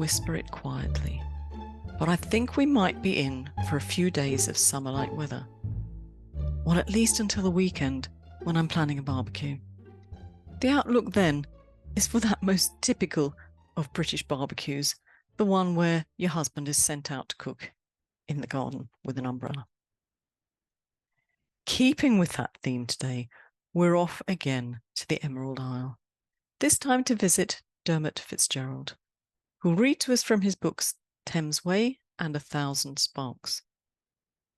whisper it quietly. But I think we might be in for a few days of summer-like weather. Well, at least until the weekend, when I'm planning a barbecue. The outlook then is for that most typical of British barbecues, the one where your husband is sent out to cook in the garden with an umbrella. Keeping with that theme today, we're off again to the Emerald Isle, this time to visit Diarmuid Fitzgerald, who'll read to us from his books Thames Way and 1,000 Sparks.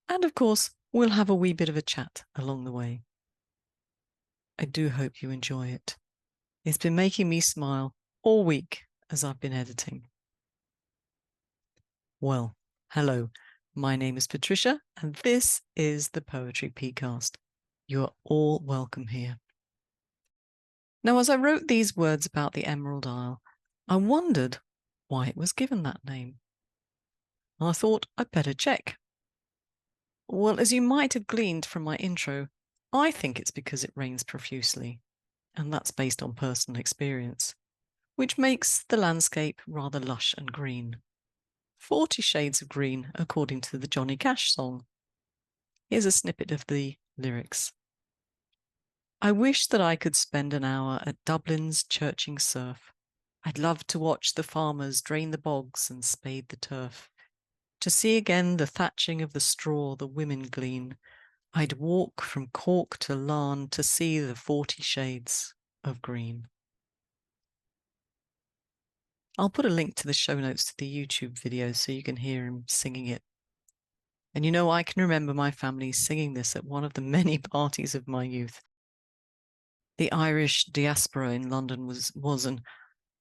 And of course, we'll have a wee bit of a chat along the way. I do hope you enjoy it. It's been making me smile all week as I've been editing. Well, hello, my name is Patricia, and this is the Poetry Pcast. You're all welcome here. Now, as I wrote these words about the Emerald Isle, I wondered why it was given that name. And I thought I'd better check. Well, as you might have gleaned from my intro, I think it's because it rains profusely, and that's based on personal experience, which makes the landscape rather lush and green. 40 shades of green, according to the Johnny Cash song. Here's a snippet of the lyrics. I wish that I could spend an hour at Dublin's churching surf. I'd love to watch the farmers drain the bogs and spade the turf. To see again the thatching of the straw the women glean. I'd walk from Cork to Larne to see the 40 shades of green. I'll put a link to the show notes to the YouTube video so you can hear him singing it. And you know, I can remember my family singing this at one of the many parties of my youth. The Irish diaspora in London was and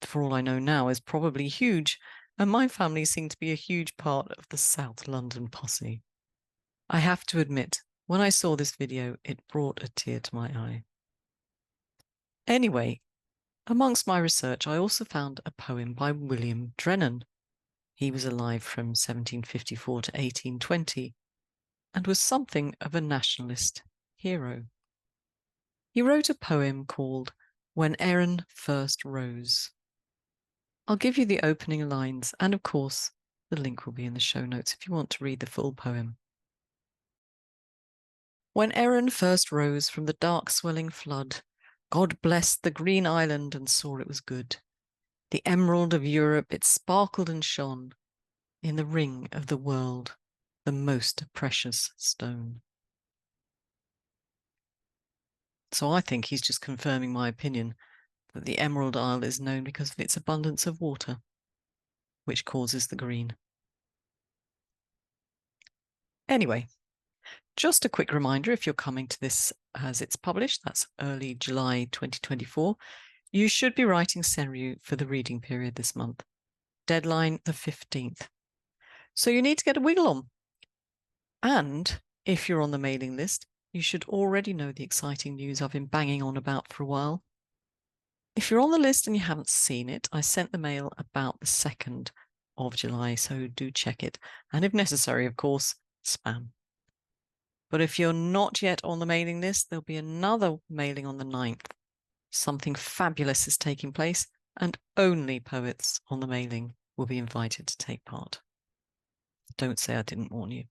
for all I know now, is probably huge, and my family seemed to be a huge part of the South London posse. I have to admit, when I saw this video, it brought a tear to my eye. Anyway, amongst my research, I also found a poem by William Drennan. He was alive from 1754 to 1820 and was something of a nationalist hero. He wrote a poem called When Erin First Rose. I'll give you the opening lines, and of course, the link will be in the show notes if you want to read the full poem. When Erin first rose from the dark swelling flood, God blessed the green island and saw it was good. The emerald of Europe, it sparkled and shone in the ring of the world, the most precious stone. So I think he's just confirming my opinion that the Emerald Isle is known because of its abundance of water, which causes the green. Anyway, just a quick reminder, if you're coming to this as it's published, that's early July 2024, you should be writing Seru for the reading period this month. Deadline the 15th. So you need to get a wiggle on. And if you're on the mailing list, you should already know the exciting news I've been banging on about for a while. If you're on the list and you haven't seen it, I sent the mail about the 2nd of July, so do check it. And if necessary, of course, spam. But if you're not yet on the mailing list, there'll be another mailing on the 9th. Something fabulous is taking place, and only poets on the mailing will be invited to take part. Don't say I didn't warn you.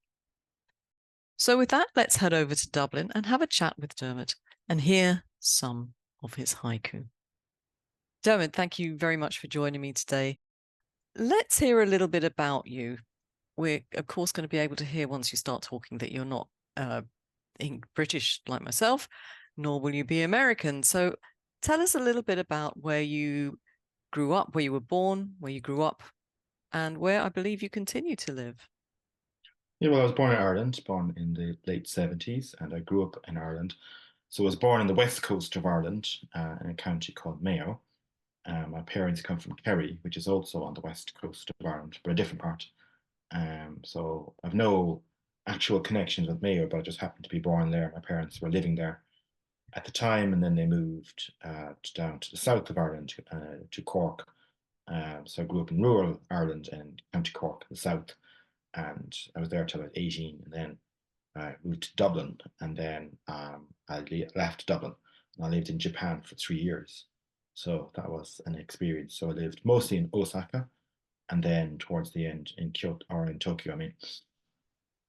So with that, let's head over to Dublin and have a chat with Diarmuid and hear some of his haiku. Diarmuid, thank you very much for joining me today. Let's hear a little bit about you. We're, of course, going to be able to hear once you start talking that you're not British like myself, nor will you be American. So tell us a little bit about where you grew up, where you were born, where you grew up, and where I believe you continue to live. Yeah, well, I was born in Ireland, born in the late 70s, and I grew up in Ireland. So I was born on the west coast of Ireland, in a county called Mayo. My parents come from Kerry, which is also on the west coast of Ireland, but a different part. So I've no actual connections with Mayo, but I just happened to be born there. My parents were living there at the time, and then they moved down to the south of Ireland, to Cork. So I grew up in rural Ireland and County Cork, the south, and I was there till I was 18, and then I moved to Dublin, and then I left Dublin, and I lived in Japan for 3 years. So that was an experience. So I lived mostly in Osaka, and then towards the end in Kyoto or in Tokyo, I mean.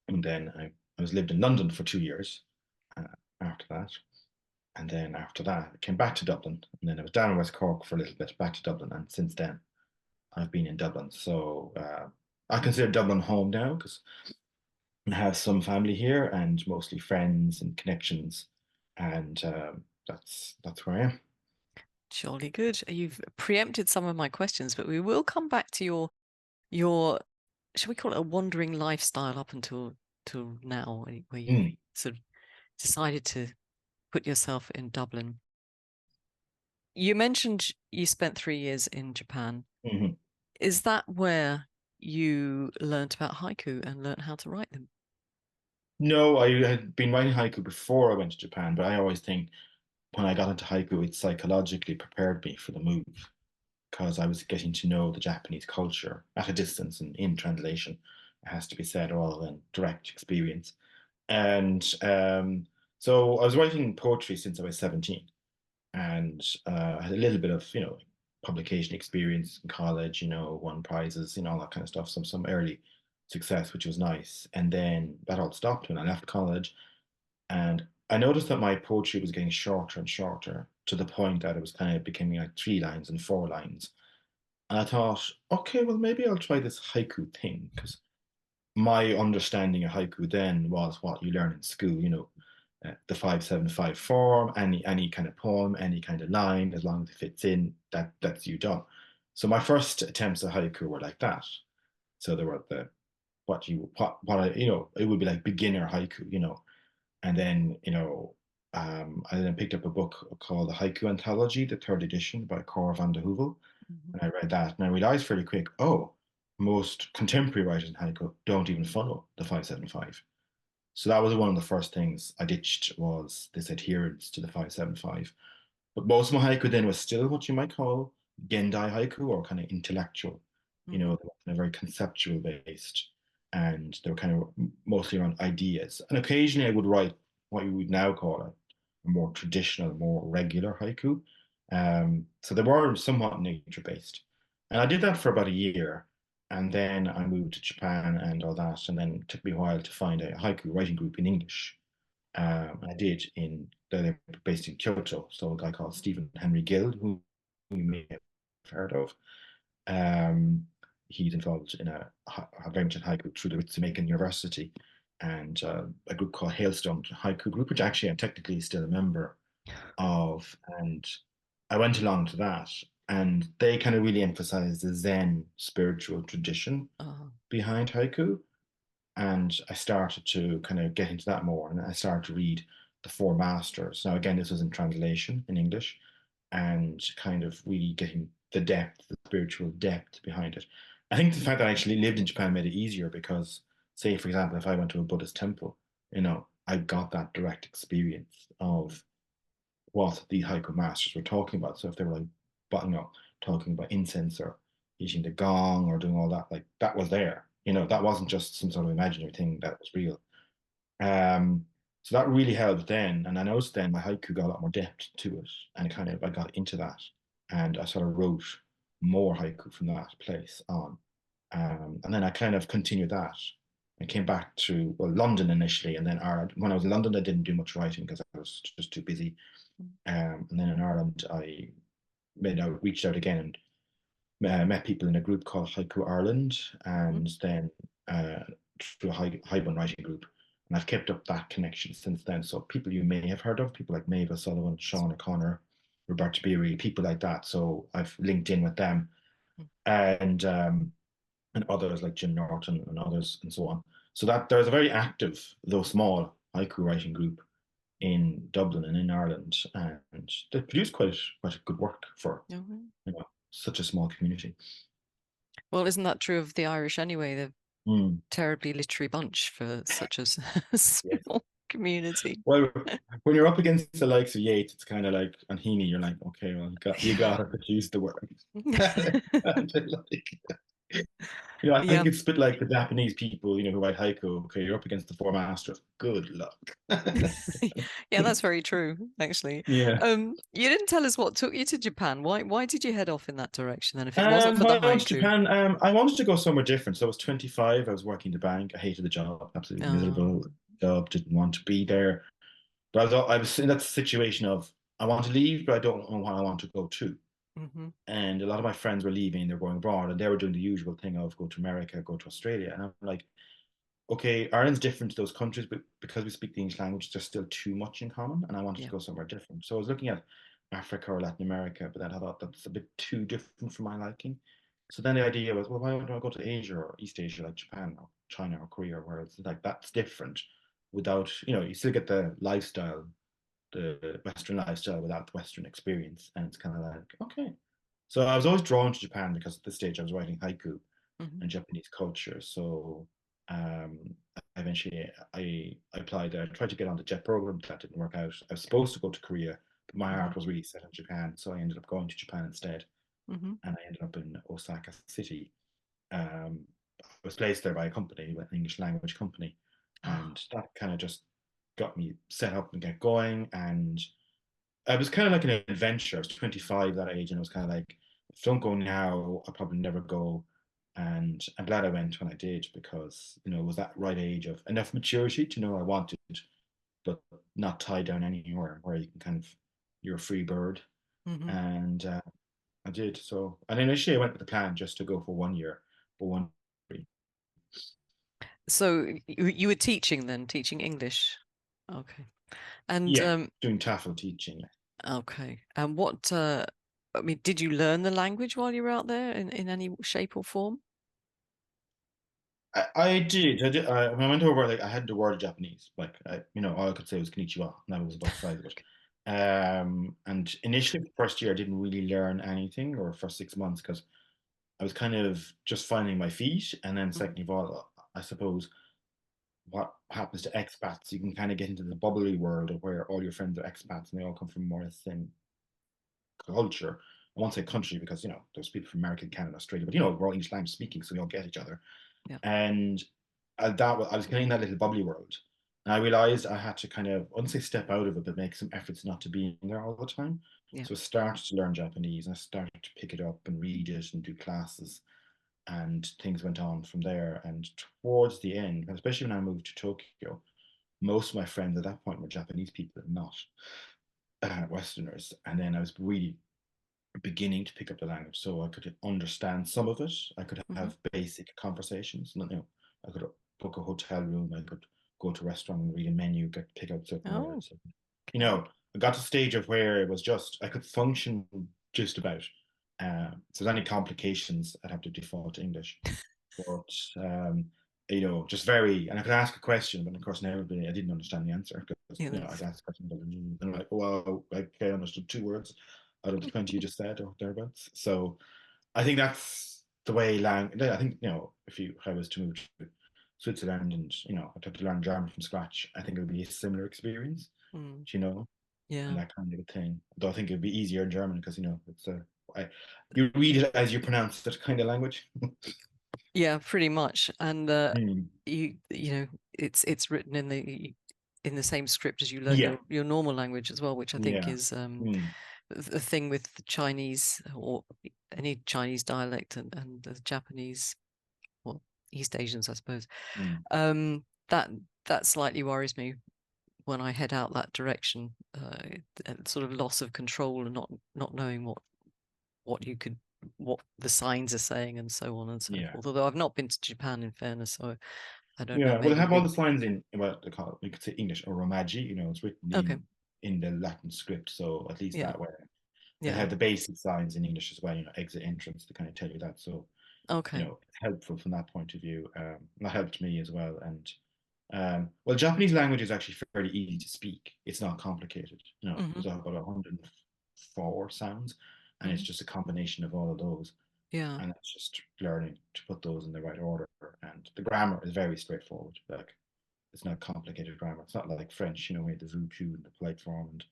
And then I was lived in London for 2 years uh, after that. And then after that, I came back to Dublin. And then I was down in West Cork for a little bit, back to Dublin. And since then, I've been in Dublin. So I consider Dublin home now because I have some family here and mostly friends and connections. And that's where I am. Surely good. You've preempted some of my questions, but we will come back to your shall we call it a wandering lifestyle up until till now, where you've Mm. sort of decided to put yourself in Dublin. You mentioned you spent 3 years in Japan. Mhm. Is that where you learnt about haiku and learnt how to write them? No, I had been writing haiku before I went to Japan, but I always think when I got into haiku, it psychologically prepared me for the move because I was getting to know the Japanese culture at a distance and in translation, it has to be said, rather than direct experience. And so I was writing poetry since I was 17, and I had a little bit of, publication experience in college, won prizes, all that kind of stuff, some early success, which was nice. And then that all stopped when I left college. And I noticed that my poetry was getting shorter and shorter to the point that it was kind of becoming like 3 lines and 4 lines. And I thought, okay, well, maybe I'll try this haiku thing because my understanding of haiku then was what you learn in school, the 5-7-5 form, any kind of poem, any kind of line, as long as it fits in, that's you done. So my first attempts at haiku were like that. So there were the what I, it would be like beginner haiku, and then I then picked up a book called the Haiku Anthology, the third edition by Cor van de Heuvel, Mhm. and I read that, and I realized fairly quick, oh, most contemporary writers in haiku don't even follow the 5-7-5. So that was one of the first things I ditched was this adherence to the 5-7-5. But most of my haiku then was still what you might call Gendai haiku or kind of intellectual. They Mhm. were kind of very conceptual based, and they were kind of mostly around ideas. And occasionally I would write what you would now call a more traditional, more regular haiku. So they were somewhat nature based. And I did that for about a year. And then I moved to Japan and all that. And then it took me a while to find a haiku writing group in English. I did they're based in Kyoto. So a guy called Stephen Henry Guild, who you may have heard of. Um, he's involved in a very much in haiku through the Ritsumeikan University and a group called Hailstone Haiku Group, which actually I'm technically still a member of. And I went along to that, and they kind of really emphasize the Zen spiritual tradition Oh. behind haiku. And I started to kind of get into that more, and I started to read the Four Masters. Now, again, this was in translation in English, and kind of really getting the depth, the spiritual depth behind it. I think the fact that I actually lived in Japan made it easier because, say, for example, if I went to a Buddhist temple, I got that direct experience of what the haiku masters were talking about. So if they were like butting up, talking about incense or hitting the gong or doing all that, like that was there. That wasn't just some sort of imaginary thing, that was real. Um, so that really helped then. And I noticed then my haiku got a lot more depth to it. And kind of I got into that. And I sort of wrote more haiku from that place on. And then I kind of continued that. I came back to, well, London initially, and then Ireland. When I was in London, I didn't do much writing because I was just too busy. And then in Ireland, I reached out again and met people in a group called Haiku Ireland, Mhm. and then through a Highborn writing group. And I've kept up that connection since then. So people you may have heard of, people like Maeve Sullivan, Sean O'Connor, Roberta Beery, people like that. So I've linked in with them, and others like Jim Norton and others and so on. So that there's a very active, though small, haiku writing group in Dublin and in Ireland, and they produce quite good work for Mhm. such a small community. Well, isn't that true of the Irish anyway? They're a Mm, terribly literary bunch for such a yes. small community. Well, when you're up against the likes of Yeats, it's kind of like on Heaney, you're like, okay, well, you got to produce the work. Like, I Yeah. think it's a bit like the Japanese people, who write haiku. Okay, you're up against the four masters. Good luck. Yeah, that's very true, actually. Yeah. You didn't tell us what took you to Japan. Why did you head off in that direction then, if it wasn't for the When I went to haiku? Japan, I wanted to go somewhere different. So I was 25. I was working the bank. I hated the job, absolutely miserable Um, job. Didn't want to be there. But I was in that situation of I want to leave, but I don't know what I want to go to. hmm And a lot of my friends were leaving, they're going abroad, and they were doing the usual thing of go to America, go to Australia. And I'm like, okay, Ireland's different to those countries, but because we speak the English language, there's still too much in common, and I wanted to Yeah. go somewhere different. So I was looking at Africa or Latin America, but then I thought that's a bit too different for my liking. So then the idea was, well, why don't I go to Asia or East Asia, like Japan or China or Korea, where it's like that's different without, you still get the lifestyle, the Western lifestyle without the Western experience. And it's kind of like, okay. So I was always drawn to Japan because at this stage I was writing haiku hmm and Japanese culture. So um, eventually I applied there. I tried to get on the JET program, but that didn't work out. I was supposed to go to Korea, but my hmm heart was really set on Japan. So I ended up going to Japan instead. hmm And I ended up in Osaka City. I was placed there by a company, an English language company. Ah. And that kind of just got me set up and get going. And it was kind of like an adventure. I was 25 that age, and it was kind of like, if I don't go now, I'll probably never go. And I'm glad I went when I did because, it was that right age of enough maturity to know I wanted, but not tied down anywhere where you can you're a free bird. hmm And I did. So, and initially I went with the plan just to go for 1 year, but one, So you were teaching then, teaching English. Okay. And yeah, doing TOEFL teaching. okay. And what I mean, did you learn the language while you were out there in any shape or form? I did. When I went over, like I had the word Japanese. Like all I could say was konnichiwa, and that was about the size of it. And initially, the first year, I didn't really learn anything, or first 6 months, because I was kind of just finding my feet. And then, hmm second of all, I suppose what happens to expats, you can kind of get into the bubbly world of where all your friends are expats and they all come from more or less the same culture. I won't say country because there's people from America, Canada, Australia, but we're all English language speaking, so we all get each other. Yeah. And I was kind of in that little bubbly world. And I realized I had to kind of, I wouldn't say step out of it, but make some efforts not to be in there all the time. Yeah. So I started to learn Japanese and I started to pick it up and read it and do classes. And things went on from there. And towards the end, especially when I moved to Tokyo, most of my friends at that point were Japanese people and not Westerners. And then I was really beginning to pick up the language, so I could understand some of it. I could hmm have basic conversations. I could book a hotel room. I could go to a restaurant and read a menu, get pick out certain Oh, words. okay. I got to a stage of where it was just I could function just about. If there's any complications, I'd have to default to English. But just very, and I could ask a question, but of course, inevitably, I didn't understand the answer because Yeah, I'd that's ask a question, and I'm like, well, okay, I understood 2 words out of the 20 you just said or thereabouts. So I think that's the way language. I think if I was to move to Switzerland and I'd have to learn German from scratch, I think it would be a similar experience, mm, you know, and yeah. that kind of a thing. Though I think it'd be easier in German because it's I, you read it as you pronounce that kind of language. Yeah, pretty much. And Mm. it's written in the same script as you learn Yeah, your normal language as well, which I think yeah. is Mm. the thing with the Chinese or any Chinese dialect and the Japanese or East Asians, I suppose. Mm. That slightly worries me when I head out that direction. Sort of loss of control and not knowing what you could what the signs are saying and so on and so Yeah. forth. Although I've not been to Japan in fairness, so I don't know. Yeah, well, they Maybe have all we the signs in what they call it. We could say English or Romaji. It's written okay. in the Latin script, so at least Yeah, that way. They yeah. have the basic signs in English as well. Exit, entrance to kind of tell you that. So Okay. it's helpful from that point of view. That helped me as well. And well, Japanese language is actually fairly easy to speak. It's not complicated. hmm There's about 104 sounds, and it's hmm just a combination of all of those. Yeah. And it's just learning to put those in the right order. And the grammar is very straightforward. Like it's not complicated grammar. It's not like French, where the vous, tu, and the polite form, and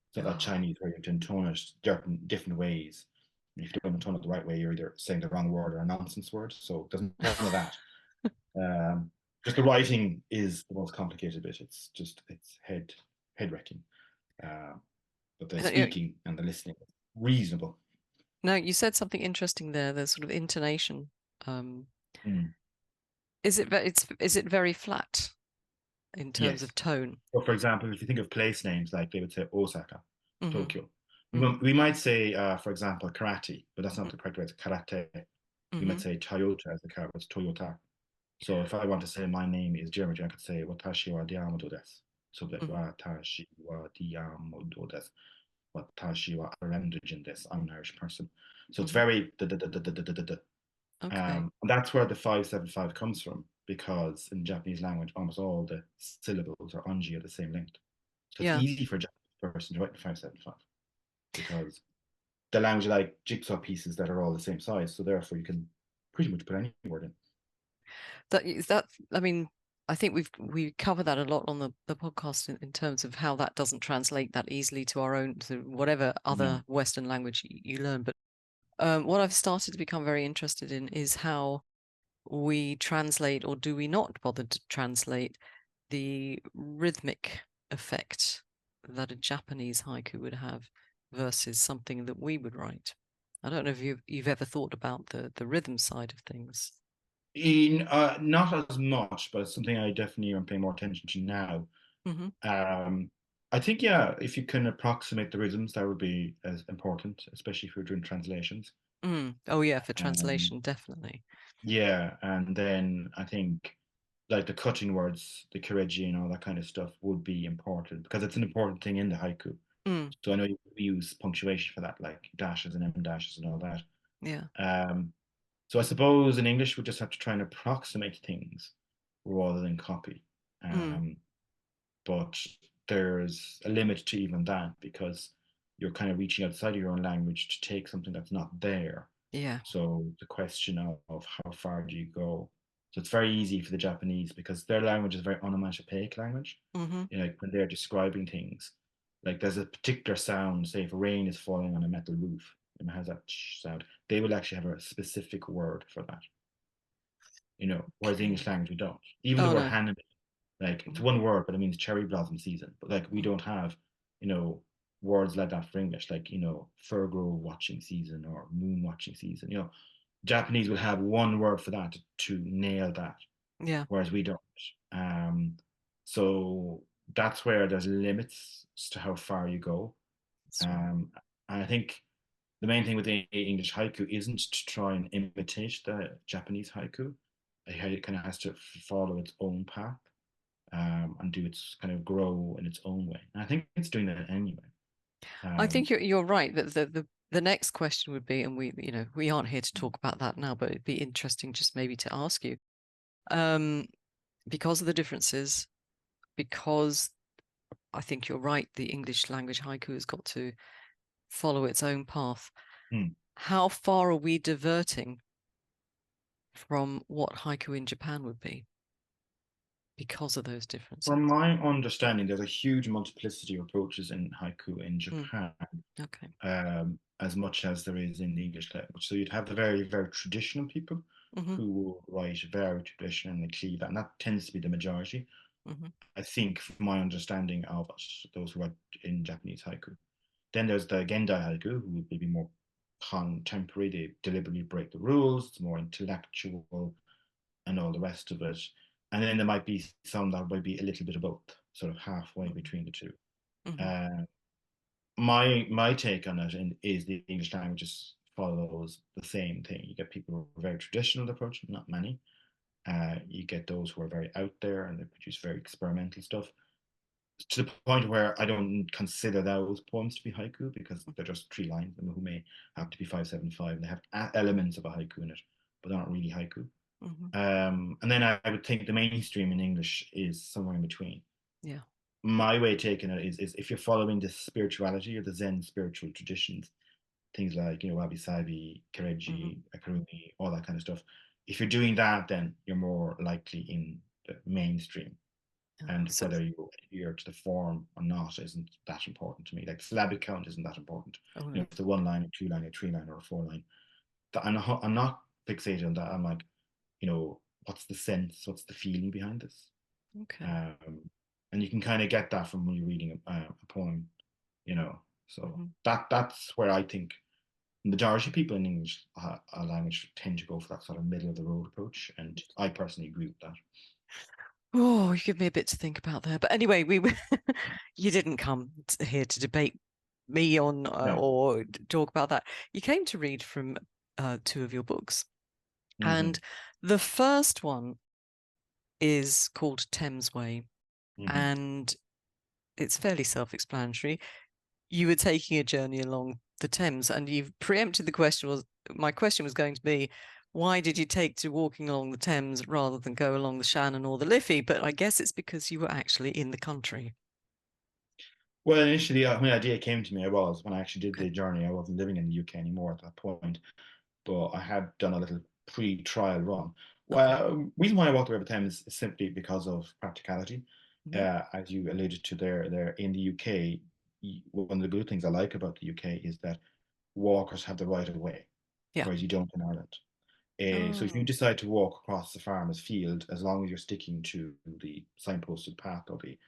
it's not like Oh, Chinese where you have to intone it different ways. If you don't tone it the right way, you're either saying the wrong word or a nonsense word. So there's none of that. Um, just the writing is the most complicated bit. It's head wrecking. But the Yeah. speaking and the listening is reasonable. Now, you said something interesting there. The sort of intonation. Um, Mm, is it very flat in terms yes. of tone? So, for example, if you think of place names, like they would say Osaka, Hmm. Tokyo. Hmm. We might say, for example, karate, but that's not the correct way. It's karate. We might Hmm. say Toyota as the car, but it's Toyota. So if I want to say my name is Diarmuid, I could say Watashi wa Diarmuid desu. So like Hmm. Watashi wa Diarmuid desu. Watashi wa Arendujin desu. I'm an Irish person. So it's Hmm. very da. Okay. And that's where the 575 comes from, because in Japanese language, almost all the syllables or onji are the same length. So it's Yeah. easy for a Japanese person to write the 575 because the language like jigsaw pieces that are all the same size. So therefore, you can pretty much put any word in. That. I mean, I think we cover that a lot on the podcast in terms of how that doesn't translate that easily to our own, to whatever Yeah. other Western language you learn. But what I've started to become very interested in is how we translate, or do we not bother to translate, the rhythmic effect that a Japanese haiku would have versus something that we would write. I don't know if you've ever thought about the rhythm side of things. Not as much, but it's something I definitely am paying more attention to now. Hmm. Um, I think, yeah, if you can approximate the rhythms, that would be as important, especially if you're doing translations. Mm. Oh yeah, for Um, translation, definitely. Yeah, and then I think like the cutting words, the kireji and all that kind of stuff would be important because it's an important thing in the haiku. Mm. So I know you use punctuation for that, like dashes and em dashes and all that. Yeah. Um, so I suppose in English we just have to try and approximate things rather than copy. Mm. Um, but there's a limit to even that because you're kind of reaching outside of your own language to take something that's not there. Yeah. So the question of how far do you go? So it's very easy for the Japanese because their language is a very onomatopoeic language. Hmm. You know, like when they're describing things, like there's a particular sound, say if rain is falling on a metal roof and it has that sound, they will actually have a specific word for that, you know, whereas the English Okay. language we don't. Even the Oh word no. hanami, like it's Hmm. one word, but it means cherry blossom season. But like we Hmm. don't have, you know, words like that for English, like, you know, fir grove watching season or moon watching season. You know, Japanese will have one word for that to nail that, Yeah. whereas we don't. Um, so that's where there's limits to how far you go. That's right. And I think the main thing with the English haiku isn't to try and imitate the Japanese haiku. It kind of has to follow its own path and do its kind of grow in its own way. And I think it's doing that anyway. I think Um, you're right that the next question would be, and we aren't here to talk about that now, but it'd be interesting just maybe to ask you, um, because of the differences, because I think you're right, the English language haiku has got to follow its own path. hmm. How far are we diverting from what haiku in Japan would be because of those differences? From my understanding, there's a huge multiplicity of approaches in haiku in Mm. Japan, Okay. as much as there is in the English language. So you'd have the very, very traditional people Hmm. who will write very traditional and cleave that, and that tends to be the majority. Hmm. I think, from my understanding of it, those who write in Japanese haiku. Then there's the Gendai haiku, who would be more contemporary. They deliberately break the rules. It's more intellectual and all the rest of it. And then there might be some that might be a little bit of both, sort of halfway between the two. Hmm. Uh, my take on it is the English language just follows the same thing. You get people who are very traditional approach, not many. You get those who are very out there and they produce very experimental stuff to the point where I don't consider those poems to be haiku because they're just three lines who may have to be 575 and they have elements of a haiku in it, but they're not really haiku. Hmm. And then I would think the mainstream in English is somewhere in between. Yeah. My way of taking it is if you're following the spirituality or the Zen spiritual traditions, things like, you know, wabi sabi, Hmm. kereji, akarumi, all that kind of stuff. If you're doing that, then you're more likely in the mainstream. And whether you adhere to the form or not isn't that important to me. Like, syllabic count isn't that important. Oh, You know, it's a 1 line, a 2 line, a 3 line, or a 4 line. I'm not fixated on that. I'm like, you know, what's the sense? What's the feeling behind this? okay. And you can kind of get that from when you're reading a poem, you know. So that's where I think the majority of people in English language tend to go for that sort of middle of the road approach, and I personally agree with that. Oh, you give me a bit to think about there. But anyway, you didn't come here to debate me on No. or talk about that. You came to read from 2 of your books. And the first one is called Thames Way. And it's fairly self-explanatory. You were taking a journey along the Thames, and you've preempted the question. My question was going to be, why did you take to walking along the Thames rather than go along the Shannon or the Liffey? But I guess it's because you were actually in the country. Well, initially, when the idea came to me, when I actually did the journey, I wasn't living in the UK anymore at that point, but I had done a little pre-trial run. Well, reason why I walked the River Thames is simply because of practicality. As you alluded to there in the UK, one of the good things I like about the UK is that walkers have the right of way, whereas you don't in Ireland. So if you decide to walk across the farmer's field, as long as you're sticking to the signposted path or the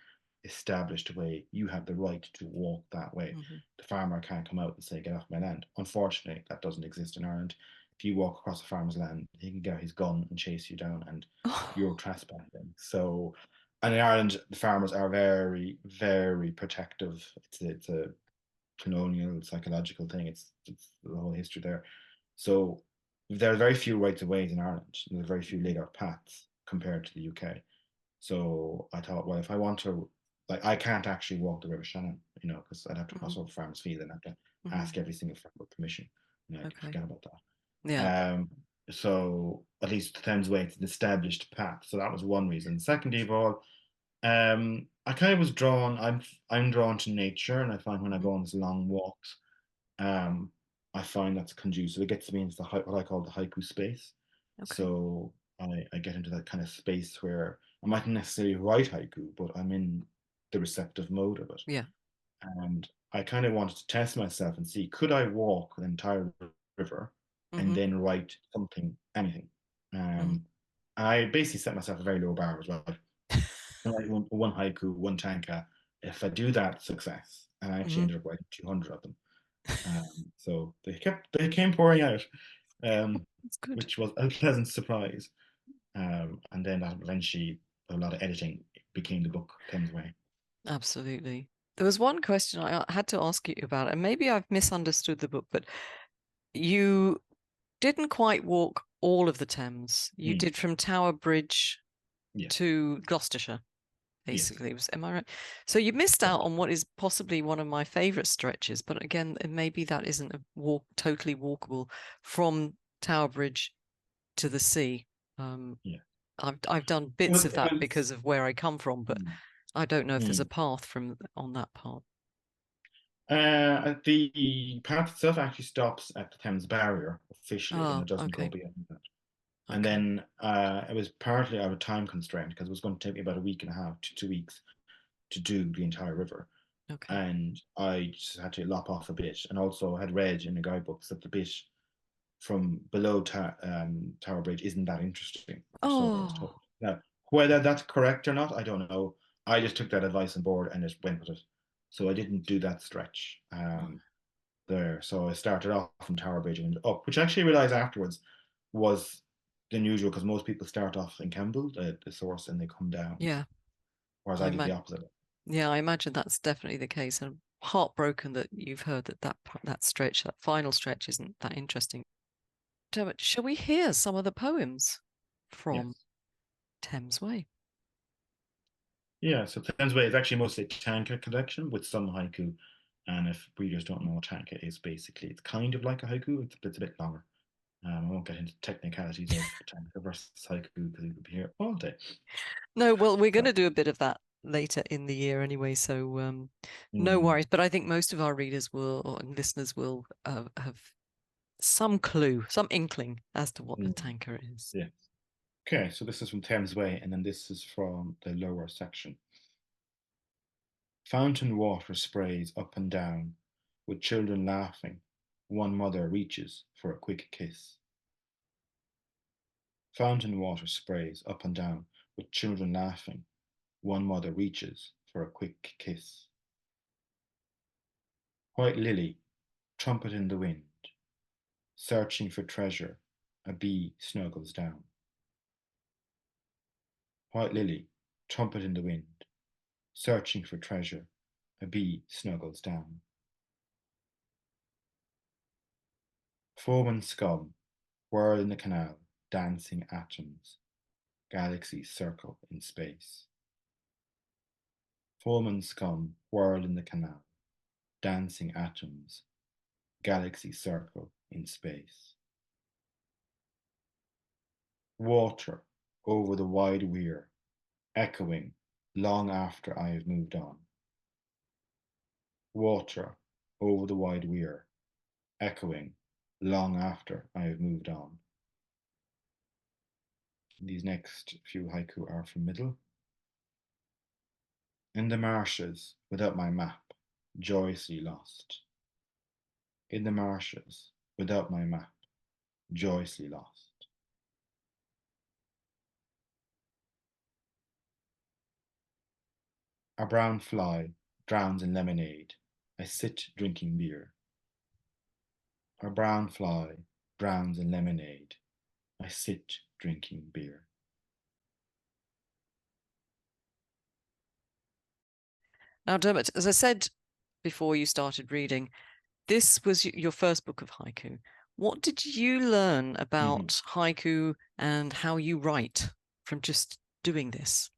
established way, you have the right to walk that way. The farmer can't come out and say, get off my land. Unfortunately, that doesn't exist in Ireland. If you walk across a farmer's land, he can get out his gun and chase you down, and you're trespassing. So, and in Ireland, the farmers are very, very protective. It's a colonial psychological thing. It's the whole history there. So there are very few rights of ways in Ireland. There are very few laid out paths compared to the UK. So I thought, well, if I want to, like, I can't actually walk the River Shannon, you know, because I'd have to cross over Farmers Field and have to ask every single farmer permission. You know, I forget about that. Yeah. So at least the Thames Way, it's an established path. So that was one reason. Secondly of all, I kind of was drawn. I'm drawn to nature, and I find when I go on these long walks, I find that's conducive. It gets me into what I call the haiku space. So I get into that kind of space where I mightn't necessarily write haiku, but I'm in the receptive mode of it. Yeah. And I kind of wanted to test myself and see, could I walk the entire river and then write something, anything? I basically set myself a very low bar as well. One haiku, one tanka. If I do that, success. And I actually ended up writing 200 of them. So they came pouring out, which was a pleasant surprise. And then that eventually, a lot of editing became the book Thames Way. Absolutely. There was one question I had to ask you about, and maybe I've misunderstood the book, but you didn't quite walk all of the Thames. You did from Tower Bridge to Gloucestershire, basically. Am I right? So you missed out on what is possibly one of my favourite stretches, but again, maybe that isn't totally walkable from Tower Bridge to the sea. I've done bits of that because of where I come from, but I don't know if there's a path on that part. The path itself actually stops at the Thames Barrier officially, and it doesn't go beyond that. And then it was partly out of time constraint because it was going to take me about a week and a half to 2 weeks to do the entire river. And I just had to lop off a bit, and also had read in the guidebooks that the bit from below Tower Bridge isn't that interesting. Or so I was told. Now, whether that's correct or not, I don't know. I just took that advice on board and just went with it. So I didn't do that stretch there. So I started off from Tower Bridge and up, which I actually realized afterwards was unusual because most people start off in Campbell, the source, and they come down. Yeah. Whereas I did the opposite. Yeah, I imagine that's definitely the case. I'm heartbroken that you've heard that stretch, that final stretch, isn't that interesting. Shall we hear some of the poems from Thames Way? Yeah, so Thames Way is actually mostly a tanka collection with some haiku. And if readers don't know what tanka is, basically, it's kind of like a haiku, it's a bit longer. I won't get into technicalities of tanka versus haiku because we could be here all day. No, well, we're going to do a bit of that later in the year anyway, so no worries. But I think most of our readers or listeners will have some clue, some inkling as to what the tanka is. Yeah. Okay, so this is from Thames Way, and then this is from the lower section. Fountain water sprays up and down, with children laughing. One mother reaches for a quick kiss. Fountain water sprays up and down, with children laughing. One mother reaches for a quick kiss. White lily, trumpet in the wind, searching for treasure, a bee snuggles down. White lily, trumpet in the wind, searching for treasure, a bee snuggles down. Foam and scum whirl in the canal, dancing atoms, galaxies circle in space. Foam and scum whirl in the canal, dancing atoms, galaxies circle in space. Water over the wide weir, echoing long after I have moved on. Water over the wide weir, echoing long after I have moved on. These next few haiku are from middle. In the marshes, without my map, joyously lost. In the marshes, without my map, joyously lost. A brown fly drowns in lemonade. I sit drinking beer. A brown fly drowns in lemonade. I sit drinking beer. Now, Dermot, as I said before you started reading, this was your first book of haiku. What did you learn about haiku and how you write from just doing this?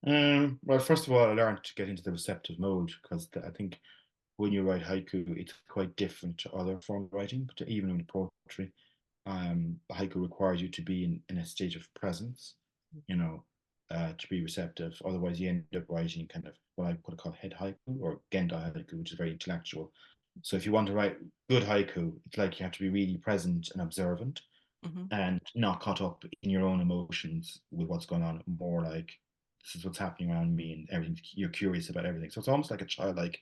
Well, first of all, I learned to get into the receptive mode because I think when you write haiku, it's quite different to other forms of writing, but even in poetry, haiku requires you to be in a state of presence, you know, to be receptive. Otherwise, you end up writing kind of what I would call head haiku or genda haiku, which is very intellectual. So if you want to write good haiku, it's like you have to be really present and observant and not caught up in your own emotions with what's going on. More like this is what's happening around me and everything. You're curious about everything. So it's almost like a childlike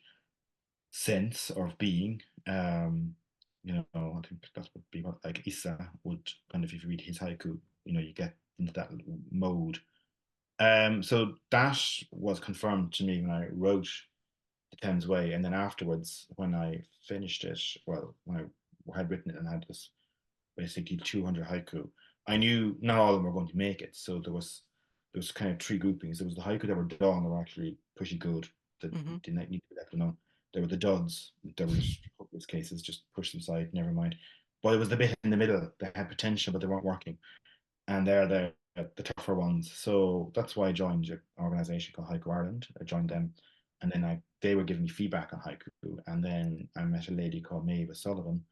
sense of being. I think that's what people like Issa would kind of, if you read his haiku, you get into that mode. So that was confirmed to me when I wrote The Thames Way, and then afterwards, when I finished it, well, when I had written it and had this basically 200 haiku, I knew not all of them were going to make it. So there was kind of three groupings. There was the haiku that were done that were actually pretty good that didn't need to be left alone. There were the duds. There were just hopeless cases, just pushed aside, never mind. But it was the bit in the middle that had potential, but they weren't working. And they're the tougher ones. So that's why I joined an organization called Haiku Ireland. I joined them. And then they were giving me feedback on haiku. And then I met a lady called Maeve Sullivan,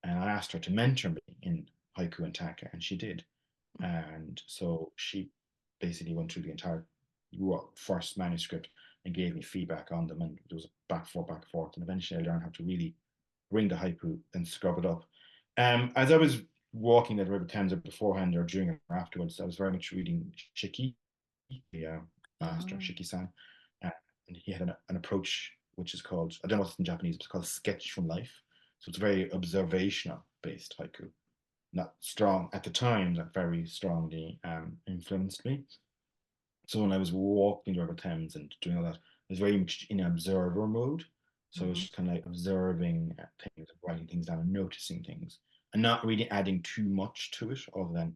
and I asked her to mentor me in haiku and tanka, and she did. And so she basically went through the entire first manuscript and gave me feedback on them, and there was a back and forth, and eventually I learned how to really bring the haiku and scrub it up. As I was walking the River Thames beforehand or during or afterwards, I was very much reading Shiki, the master Shiki-san, and he had an approach which is called, I don't know what's in Japanese, but it's called sketch from life. So it's very observational based haiku. Not strong at the time, that very strongly influenced me. So when I was walking the River Thames and doing all that, I was very much in observer mode. So I was just kind of like observing things, writing things down, and noticing things, and not really adding too much to it, other than,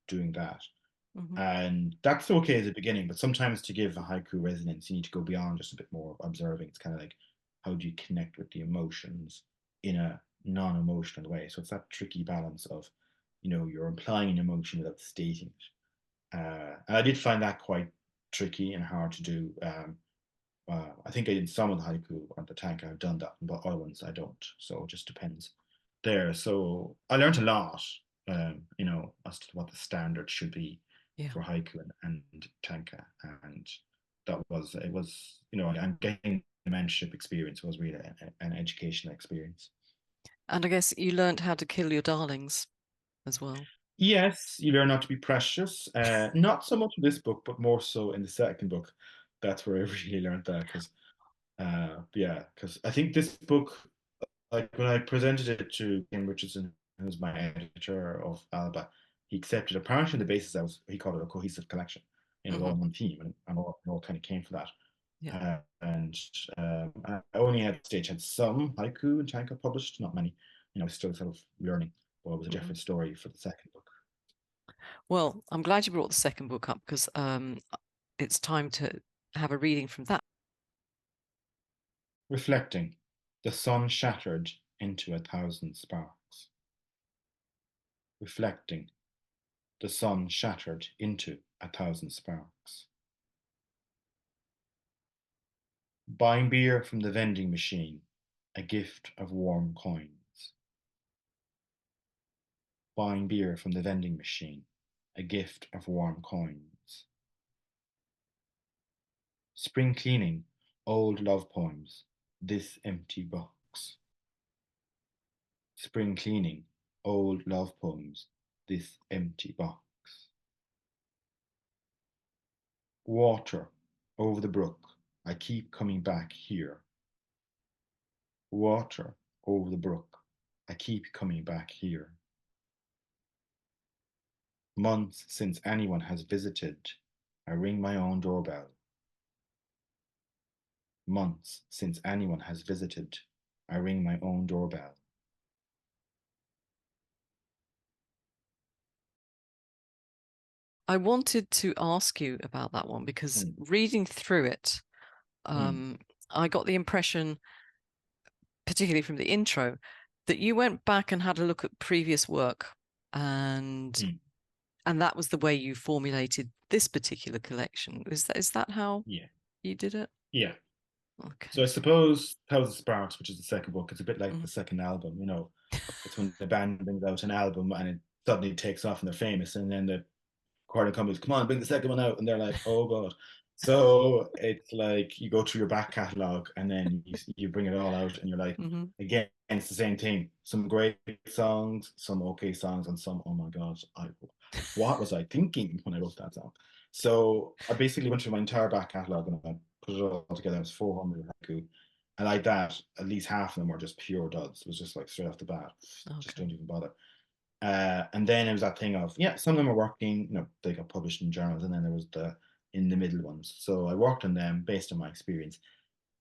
doing that. And that's okay at the beginning, but sometimes to give a haiku resonance, you need to go beyond just a bit more observing. It's kind of like, how do you connect with the emotions in a non-emotional way? So it's that tricky balance of, you're implying an emotion without stating it. And I did find that quite tricky and hard to do. I think I did some of the haiku on the tank. I've done that, but other ones I don't. So it just depends there. So I learned a lot, as to what the standard should be for haiku and tanka. And it was, and getting the mentorship experience was really an educational experience. And I guess you learned how to kill your darlings. as well. Yes, you learn not to be precious. Not so much in this book, but more so in the second book. That's where I really learned that because, yeah, because I think this book, like when I presented it to Ken Richardson, who was my editor of Alba, he accepted apparently on the basis that was he called it a cohesive collection, all Hmm. on one theme, and all kind of came for that. Yeah. And I only at stage had some haiku and tanka published, not many. Still sort of learning. But it was a Hmm. different story for the second book. Well, I'm glad you brought the second book up because it's time to have a reading from that. Reflecting, the sun shattered into 1,000 sparks. Reflecting, the sun shattered into 1,000 sparks. Buying beer from the vending machine, a gift of warm coins. Buying beer from the vending machine, a gift of warm coins. Spring cleaning, old love poems, this empty box. Spring cleaning, old love poems, this empty box. Water, over the brook, I keep coming back here. Water, over the brook, I keep coming back here. Months since anyone has visited, I ring my own doorbell. Months since anyone has visited, I ring my own doorbell. I wanted to ask you about that one because Mm, reading through it, mm, I got the impression, particularly from the intro, that you went back and had a look at previous work and mm. and that was the way you formulated this particular collection. Is that how Yeah, you did it? yeah. So Okay. I suppose Thousand Sparks, which is the second book, it's a bit like Mm. the second album. It's when the band brings out an album and it suddenly takes off and they're famous, and then the recording companies, come on, bring the second one out, and they're like, oh god. So it's like you go through your back catalog and then you bring it all out, and you're like, Hmm. again, it's the same thing. Some great songs, some okay songs, and some, oh my god, what was I thinking when I wrote that song? So I basically went through my entire back catalog and I put it all together. It was 400 haiku. And like that, at least half of them were just pure duds. It was just like straight off the bat, just Okay. don't even bother. And then it was that thing of, yeah, some of them are working, they got published in journals, and then there was the in the middle ones. So I worked on them based on my experience,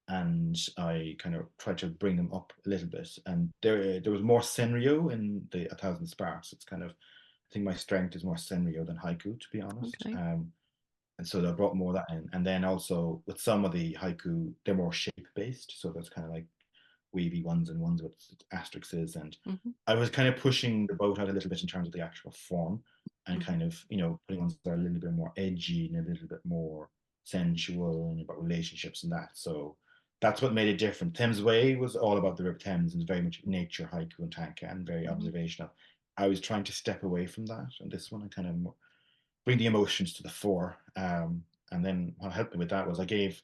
and I kind of tried to bring them up a little bit. And there was more senryo in the 1,000 Sparks. It's kind of, I think my strength is more senryo than haiku, to be honest. Okay. And so they brought more of that in. And then also with some of the haiku, they're more shape based. So there's kind of like wavy ones and ones with asterisks. And Hmm. I was kind of pushing the boat out a little bit in terms of the actual form and Hmm. kind of, putting ones that are a little bit more edgy and a little bit more sensual and about relationships and that. So that's what made it different. Thames Way was all about the River Thames and very much nature, haiku and tanka, and very Hmm. observational. I was trying to step away from that. And this one, I kind of bring the emotions to the fore. And then what helped me with that was I gave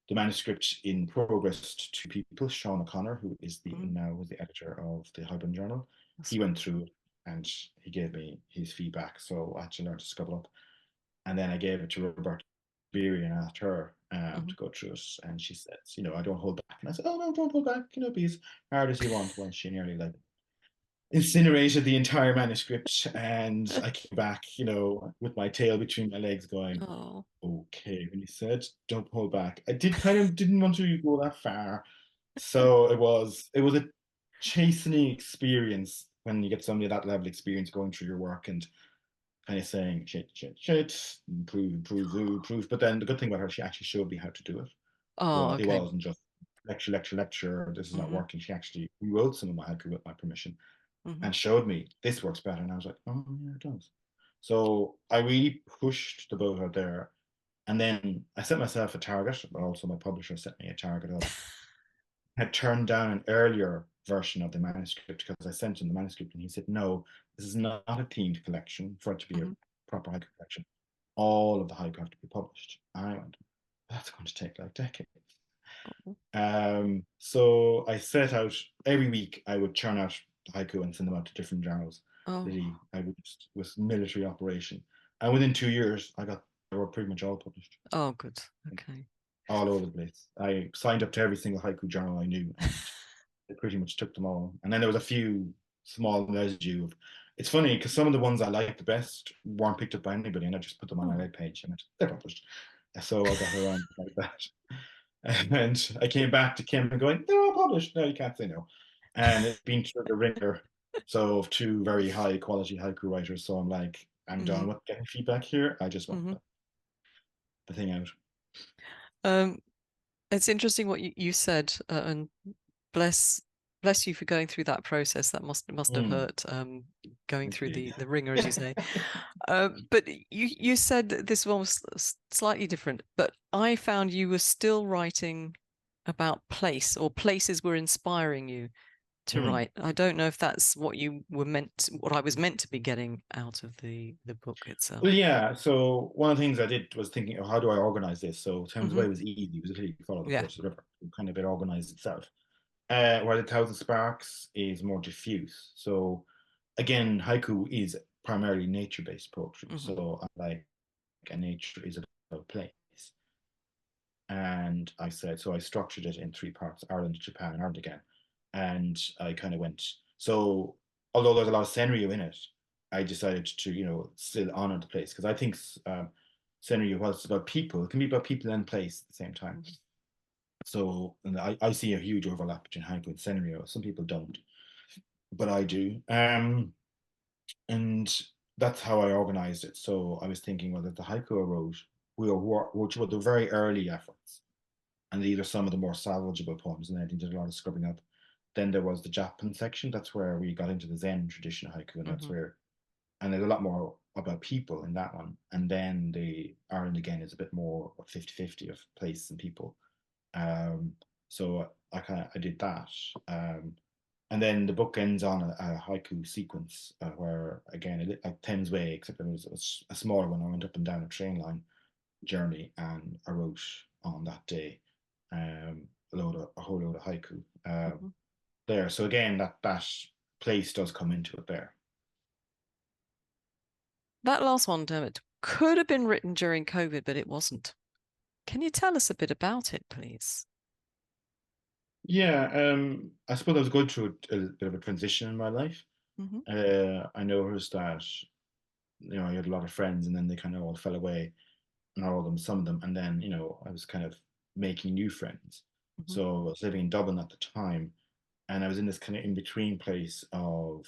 the manuscript in progress to two people, Sean O'Connor, who is the Hmm. now was the editor of the Highburn Journal. That's He went through it and he gave me his feedback. So I had to learn to scrabble up. And then I gave it to Roberta Beery and asked her to hmm go through it. And she said, I don't hold back. And I said, oh, no, don't hold back. Be as hard as you want. Well, she nearly like incinerated the entire manuscript. And I came back, with my tail between my legs going, Oh. okay, when you said don't hold back, I didn't want to go that far. So it was a chastening experience when you get somebody of that level of experience going through your work and kind of saying shit, shit, shit, improve, improve, improve. But then the good thing about her, she actually showed me how to do it. Oh, So it okay. wasn't just lecture, lecture, lecture. This is not Hmm. working. She actually rewrote some of my haiku with my permission Hmm. and showed me this works better. And I was like, oh yeah, it does. So I really pushed the boat out there. And then I set myself a target, but also my publisher set me a target of had turned down an earlier version of the manuscript because I sent him the manuscript and he said, no, this is not a themed collection for it to be a Hmm. proper haiku collection. All of the haiku have to be published. And I went, that's going to take like decades. So I set out every week I would churn out the haiku and send them out to different journals. Oh, Lily. I was military operation, and within 2 years, they were pretty much all published, oh, good. Okay. all over the place. I signed up to every single haiku journal I knew, and they pretty much took them all. And then there was a few small residue of. It's funny because some of the ones I liked the best weren't picked up by anybody, and I just put them on my Oh. web page and they're published. So I got around like that. And I came back to Kim and going, they're all published. No, you can't say no. And it's been through the ringer. So of two very high quality haiku writers. So I'm like, I'm done Mm-hmm. with getting feedback here. I just want Mm-hmm. the thing out. Um, it's interesting what you said, and bless bless you for going through that process. That must have Mm, hurt, going it through did. the ringer, as you say. But you said that this one was slightly different, but I found you were still writing about place, or places were inspiring you to Mm. write. I don't know if that's what I was meant to be getting out of the book itself. Well, yeah. So one of the things I did was thinking, oh, how do I organize this? So Thames Hmm. Way was easy. It was literally follow the Yeah. course of the river. It kind of bit organized itself. While the Thousand Sparks is more diffuse. So again, haiku is primarily nature-based poetry. Hmm. So I like a nature is about place. And I said, so I structured it in three parts: Ireland, Japan, and Ireland again. And I kind of went, so although there's a lot of scenario in it, I decided to, still honor the place because I think scenario, while it's about people, it can be about people and place at the same time. Hmm. So and I see a huge overlap between haiku and scenario. Some people don't, but I do. And that's how I organized it. So I was thinking, well, that the haiku I wrote, which were the very early efforts, and these are some of the more salvageable poems, and I did a lot of scrubbing up. Then there was the Japan section. That's where we got into the Zen tradition of haiku, and that's Hmm. where, and there's a lot more about people in that one. And then the Ireland again is a bit more 50-50 of place and people. Um, so I did that. And then the book ends on a haiku sequence where again like Thames Way, except it was a smaller one. I went up and down a train line journey, and I wrote on that day a whole load of haiku Hmm. there. So again, that place does come into it there. That last one, Dermot, could have been written during COVID, but it wasn't. Can you tell us a bit about it, please? Yeah, I suppose I was going through a bit of a transition in my life. Hmm. I noticed that I had a lot of friends, and then they kind of all fell away, not all of them, some of them, and then I was kind of making new friends. Hmm. So I was living in Dublin at the time, and I was in this kind of in between place of,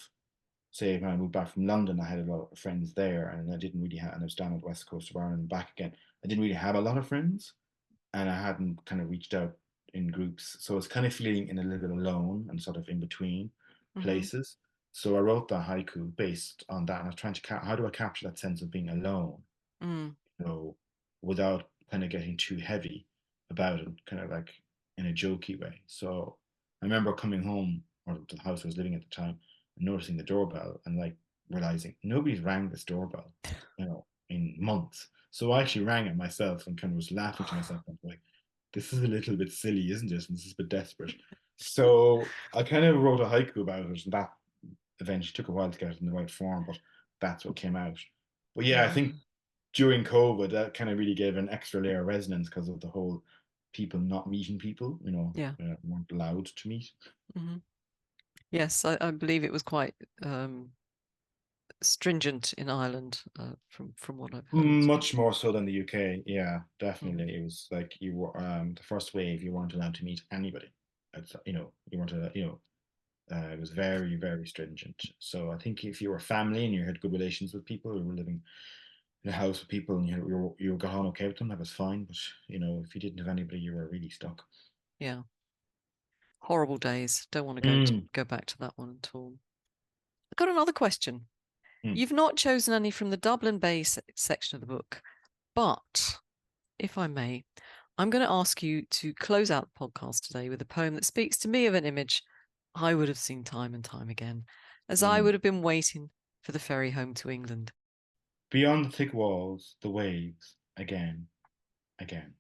say, when I moved back from London, I had a lot of friends there, and I didn't really have, and I was down on the west coast of Ireland and back again. I didn't really have a lot of friends, and I hadn't kind of reached out in groups. So I was kind of feeling in a little bit alone and sort of in between Hmm. places. So I wrote the haiku based on that, and I was trying to how do I capture that sense of being alone, Mm. without kind of getting too heavy about it, kind of like in a jokey way. So I remember coming home or to the house I was living at the time and noticing the doorbell and like realizing nobody's rang this doorbell, in months. So I actually rang it myself and kind of was laughing to myself. I'm like, this is a little bit silly, isn't it? And this is a bit desperate. So I kind of wrote a haiku about it, and that eventually took a while to get it in the right form, but that's what came out. But yeah, I think Yeah. during COVID, that kind of really gave an extra layer of resonance because of the whole people not meeting people, Yeah. weren't allowed to meet. Hmm. Yes, I believe it was quite stringent in Ireland, from what I've heard as well. Much more so than the UK. Yeah, Hmm. definitely. It was like you were the first wave, you weren't allowed to meet anybody. You weren't allowed, it was very, very stringent. So I think if you were family and you had good relations with people who were living in a house with people and you got on okay with them, that was fine. But if you didn't have anybody, you were really stuck. Yeah. Horrible days. Don't want to Mm, go back to that one at all. I've got another question. mm. You've not chosen any from the Dublin Bay section of the book, but if I may, I'm going to ask you to close out the podcast today with a poem that speaks to me of an image I would have seen time and time again, as I Mm. would have been waiting for the ferry home to England. Beyond the thick walls, the waves, again, again.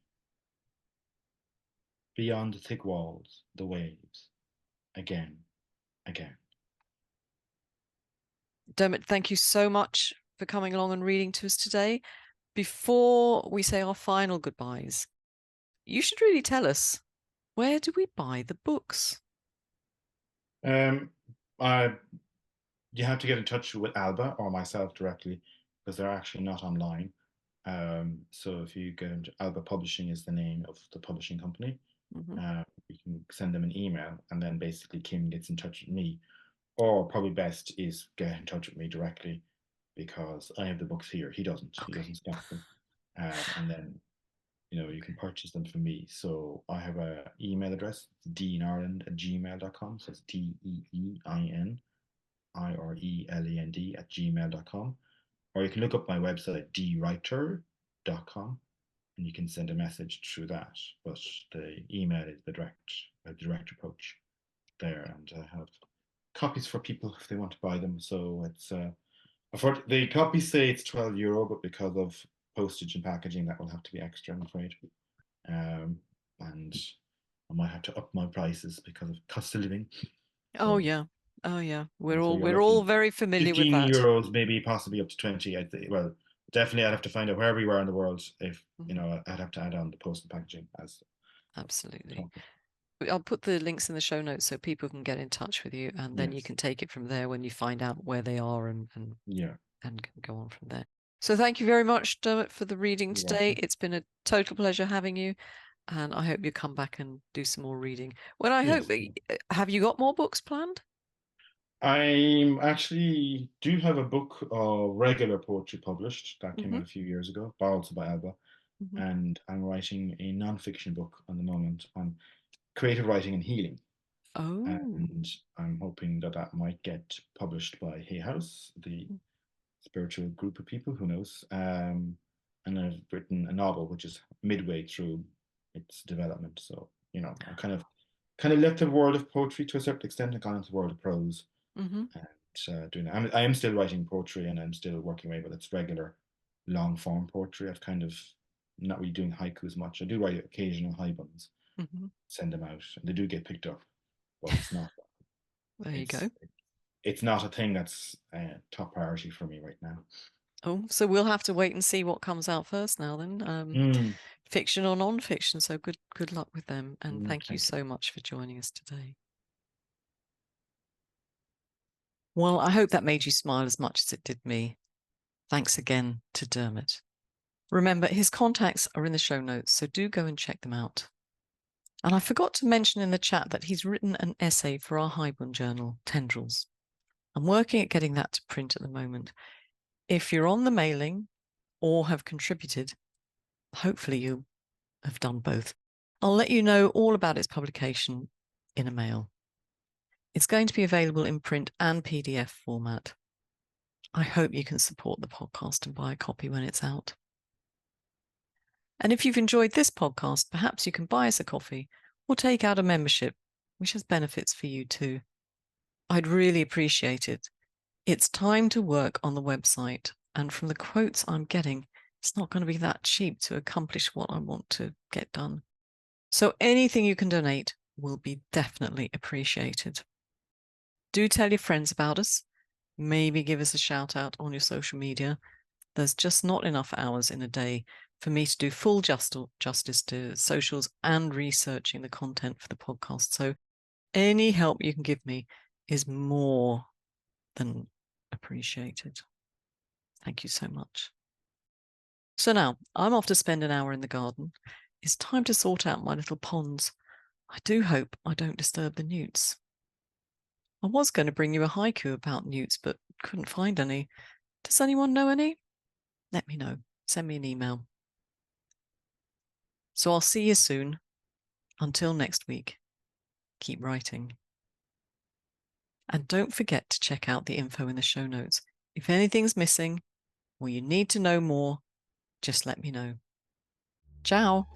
Beyond the thick walls, the waves, again, again. Dermot, thank you so much for coming along and reading to us today. Before we say our final goodbyes, you should really tell us, where do we buy the books? I You have to get in touch with Alba or myself directly because they're actually not online. So if you get into Alba Publishing is the name of the publishing company. Mm-hmm. You can send them an email, and then basically Kim gets in touch with me. Or probably best is get in touch with me directly because I have the books here. He doesn't. He Okay. doesn't stock them. And then you can purchase them from me. So I have a email address, deanireland@gmail.com. So it's DEEINIRELAND@gmail.com. Or you can look up my website, dwriter.com, and you can send a message through that. But the email is the direct approach there. And I have copies for people if they want to buy them. So it's the copies say it's €12, but because of postage and packaging, that will have to be extra, I'm afraid. And I might have to up my prices because of cost of living. Oh So, yeah. Oh yeah. We're so all you're we're all looking very familiar with that. €15, maybe possibly up to 20. I'd say. Well, definitely I'd have to find out wherever you are in the world. If I'd have to add on the post and packaging as Absolutely. top. I'll put the links in the show notes so people can get in touch with you, and then you Yes. can take it from there when you find out where they are and Yeah. can go on from there. So thank you very much, Dermot, for the reading You're today. welcome. It's been a total pleasure having you, and I hope you come back and do some more reading. Well, I hope Yes. that, have you got more books planned? I'm actually do have a book of regular poetry published that came Mm-hmm. out a few years ago, also by Alba, Mm-hmm. and I'm writing a non-fiction book on the moment on creative writing and healing, Oh. and I'm hoping that that might get published by Hay House, the spiritual group of people, who knows. And I've written a novel which is midway through its development, so I kind of left the world of poetry to a certain extent and gone into the world of prose. Mm-hmm. And doing that. I am still writing poetry and I'm still working away, but it's regular long form poetry. I've kind of not really doing haiku as much. I do write occasional haibans, Mm-hmm. send them out, and they do get picked up, but it's not. There you It's go. it's not a thing that's top priority for me right now. Oh, so we'll have to wait and see what comes out first now then. Mm, Fiction or non-fiction. So good luck with them, and thank you thank you. so much for joining us today. Well, I hope that made you smile as much as it did me. Thanks again to Dermot. Remember, his contacts are in the show notes, so do go and check them out. And I forgot to mention in the chat that he's written an essay for our Highborn journal, Tendrils. I'm working at getting that to print at the moment. If you're on the mailing or have contributed, hopefully you have done both. I'll let you know all about its publication in a mail. It's going to be available in print and PDF format. I hope you can support the podcast and buy a copy when it's out. And if you've enjoyed this podcast, perhaps you can buy us a coffee or take out a membership, which has benefits for you too. I'd really appreciate it. It's time to work on the website, and from the quotes I'm getting, it's not going to be that cheap to accomplish what I want to get done. So anything you can donate will be definitely appreciated. Do tell your friends about us. Maybe give us a shout out on your social media. There's just not enough hours in a day for me to do full justice to socials and researching the content for the podcast. So any help you can give me is more than appreciated. Thank you so much. So now I'm off to spend an hour in the garden. It's time to sort out my little ponds. I do hope I don't disturb the newts. I was going to bring you a haiku about newts, but couldn't find any. Does anyone know any? Let me know. Send me an email. So I'll see you soon. Until next week, keep writing. And don't forget to check out the info in the show notes. If anything's missing or you need to know more, just let me know. Ciao.